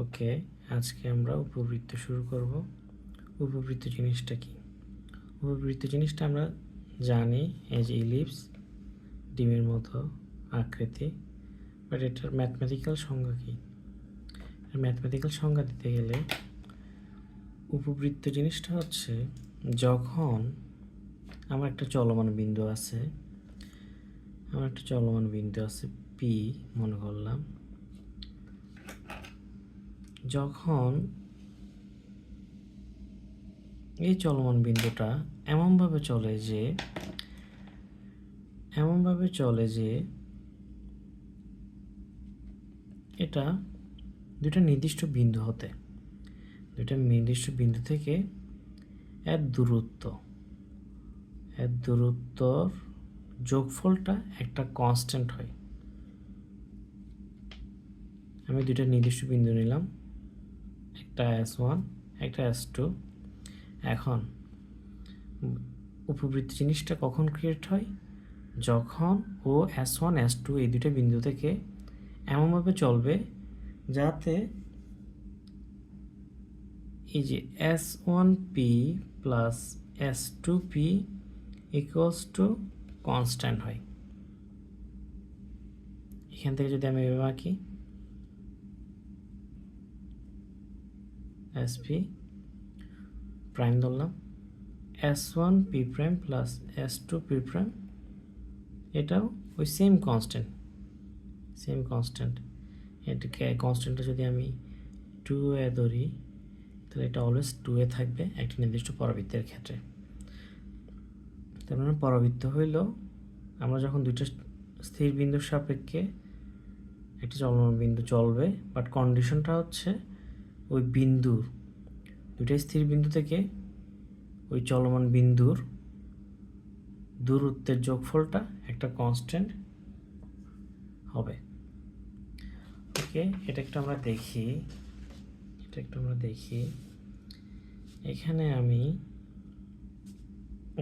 ওকে, আজকে আমরা উপবৃত্ত শুরু করব। উপবৃত্ত জিনিসটা কি? উপবৃত্ত জিনিসটা আমরা জানি, এই যে ইলিপস, ডিমের মতো আকৃতি, বাট এটার ম্যাথমেটিক্যাল সংজ্ঞা কি? ম্যাথমেটিক্যাল সংজ্ঞা দিতে গেলে উপবৃত্ত জিনিসটা হচ্ছে যখন আমার একটা চলমান বিন্দু আছে, পি মনে করলাম, যখন এই চলমান বিন্দুটা এমনভাবে চলে যে এটা দুইটা নির্দিষ্ট বিন্দু থেকে এর দূরত্বর যোগফলটা একটা কনস্ট্যান্ট হয়। আমি দুইটা নির্দিষ্ট বিন্দু নিলাম, একটা S1 একটা S2। এখন উপবৃত্ত জিনিসটা কখন ক্রিয়েট হয়? যখন ও S1 S2 এই দুইটা বিন্দু থেকে এমনভাবে চলবে যাতে এই যে S1P plus S2P equals to constant হয়। এখান থেকে যদি আমি এভাবে আঁকি, SP প্রাইম ধরলাম, S1P prime plus S2P prime, এটাও ওই সেম কনস্ট্যান্ট। এটাকে কনস্ট্যান্টটা যদি আমি 2a ধরি, তাহলে এটা অলওয়েজ 2a থাকবে একটি নির্দিষ্ট পরাবৃত্তের ক্ষেত্রে। তার মানে পরাবৃত্ত হইল আমরা যখন দুইটা স্থির বিন্দুর সাপেক্ষে একটি চলমান বিন্দু চলবে, বাট কন্ডিশনটা হচ্ছে ওই বিন্দুর দুইটা স্থির বিন্দু থেকে ওই চলমান বিন্দুর দূরত্বের যোগফলটা একটা কনস্ট্যান্ট হবে। ওকে, এটা একটু আমরা দেখি। এখানে আমি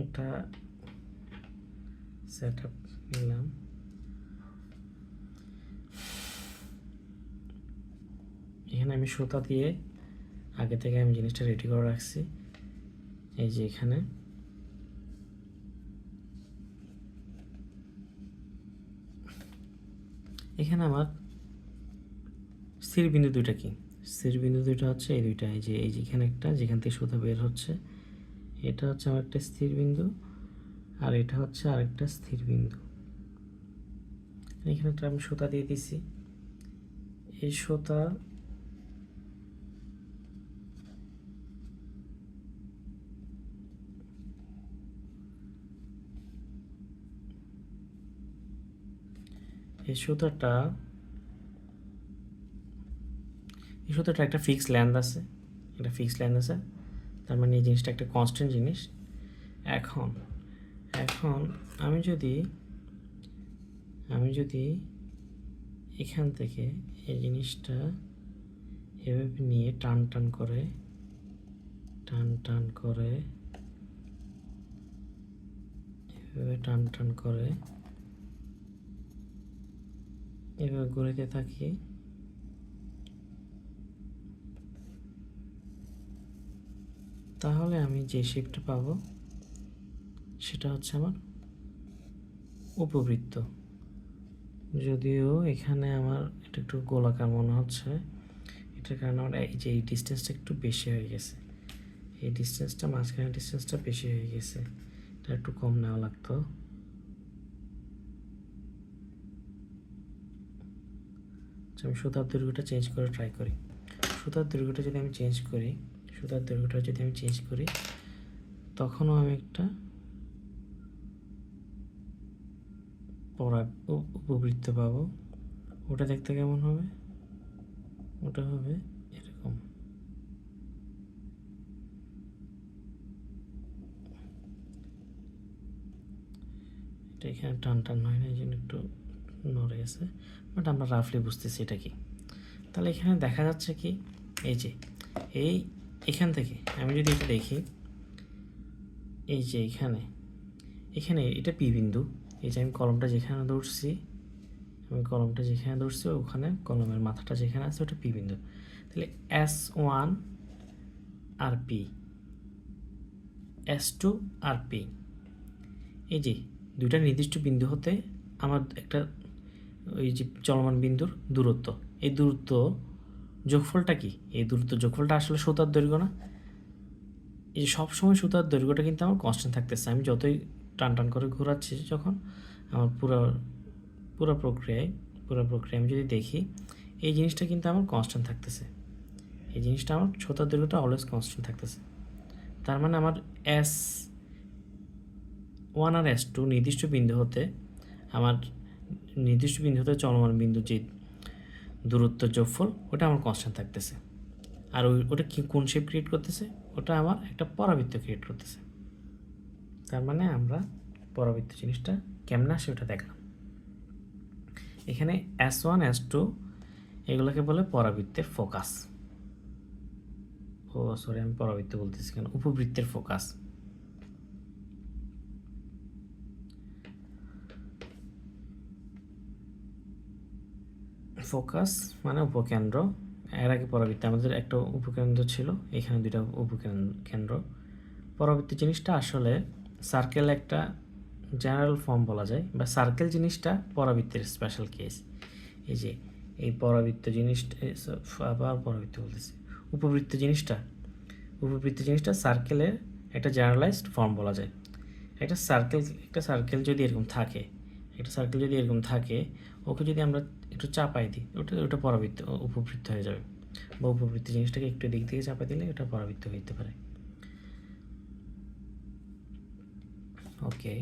একটা সেট আপ নিলাম। এখানে আমি সুতা দিয়ে আগে থেকে আমি জিনিসটা রেডি করে রাখছি। এই যে এখানে আমার স্থির বিন্দু দুইটা কি? স্থির বিন্দু দুইটা হচ্ছে এই দুইটা, এই যে এখানে একটা, যেখান থেকে সুতা বের হচ্ছে, এটা হচ্ছে আমার একটা স্থির বিন্দু, আর এটা হচ্ছে আরেকটা স্থির বিন্দু। এখানে একটা আমি সুতা দিয়ে দিছি। এই সুতা একটা ফিক্সড লেন্থ আছে, তার মানে এই জিনিসটা একটা কনস্ট্যান্ট জিনিস। এখন আমি যদি এখান থেকে এই জিনিসটা এভাবে নিয়ে টান করে এভাবে ঘুরাইতে থাকি, তাহলে আমি যে শেপটা পাবো সেটা হচ্ছে আমার উপবৃত্ত। যদিও এখানে আমার এটা একটু গোলাকার মনে হচ্ছে, এটার কারণে আমার এই ডিস্টেন্সটা একটু বেশি হয়ে গেছে। মাঝখানে ডিস্টেন্সটা বেশি হয়ে গেছে, এটা একটু কম নেওয়া লাগতো। আমি সুতার দৈর্ঘ্যটা চেঞ্জ করে ট্রাই করি। সুতার দৈর্ঘ্যটা যদি আমি চেঞ্জ করি, তখনও আমি একটা উপবৃত্ত পাবো। ওটা দেখতে কেমন হবে? ওটা হবে এরকম। এটা এখানে টান হয় না, এই জন্য একটু নড়ে গেছে, বাট আমরা রাফলি বুঝতেছি এটা কি। তাহলে এখানে দেখা যাচ্ছে কি, এই যে এখান থেকে আমি যদি এটা দেখি, এই যে এখানে এটা পি বিন্দু, এই যে আমি কলমটা যেখানে ধরছি আমি কলমটা যেখানে ধরছি ওখানে কলমের মাথাটা যেখানে আছে ওটা পি বিন্দু। তাহলে S1 আর পি, S2 আর পি, এই যে দুইটা নির্দিষ্ট বিন্দু হতে আমার একটা ওই যে চলমান বিন্দুর দূরত্ব, এই দূরত্ব যোগফলটা কি? এই দূরত্ব যোগফলটা আসলে সুতার দৈর্ঘ্য না? এই সবসময় সুতার দৈর্ঘ্যটা কিন্তু আমার কনস্ট্যান্ট থাকতেছে। আমি যতই টান টান করে ঘোরাচ্ছি যখন আমার পুরো প্রক্রিয়ায় আমি যদি দেখি এই জিনিসটা কিন্তু আমার কনস্ট্যান্ট থাকতেছে। এই জিনিসটা আমার সুতার দৈর্ঘ্যটা অলওয়েজ কনস্ট্যান্ট থাকতেছে। তার মানে আমার S1 আর S2 নির্দিষ্ট বিন্দু হতে চলমান বিন্দু যে দূরত্ব যোগফল ওটা আমার কনস্ট্যান্ট থাকতেছে। আর ওটা কি কোন শেপ ক্রিয়েট করতেছে? ওটা আমার একটা পরাবৃত্ত ক্রিয়েট করতেছে। তার মানে আমরা পরাবৃত্ত জিনিসটা কেমন আসে ওটা দেখলাম। এখানে S1 S2 এগুলোকে বলে পরাবৃত্তের ফোকাস। সরি, আমি পরাবৃত্ত বলতেছি কেন, উপবৃত্তের ফোকাস। ফোকাস মানে উপকেন্দ্র। এর আগে পরাবৃত্ত আমাদের একটা উপকেন্দ্র ছিল, এখানে দুইটা উপকেন্দ্র। পরাবৃত্ত জিনিসটা আসলে সার্কেল একটা জেনারেল ফর্ম বলা যায়, বা সার্কেল জিনিসটা পরাবৃত্তের স্পেশাল কেস। এই যে এই পরাবৃত্ত জিনিসটা, আবার পরাবৃত্ত বলতেছি, উপবৃত্ত জিনিসটা সার্কেলের একটা জেনারেলাইজড ফর্ম বলা যায়। একটা সার্কেল যদি এরকম থাকে, ওকে যদি আমরা একটু চাপাই দিই, ওটা পরাবৃত্ত উপবৃত্ত হয়ে যাবে, বা উপবৃত্ত জিনিসটাকে একটু দিক থেকে চাপাই দিলে ওটা পরাবৃত্ত হইতে পারে। ওকে।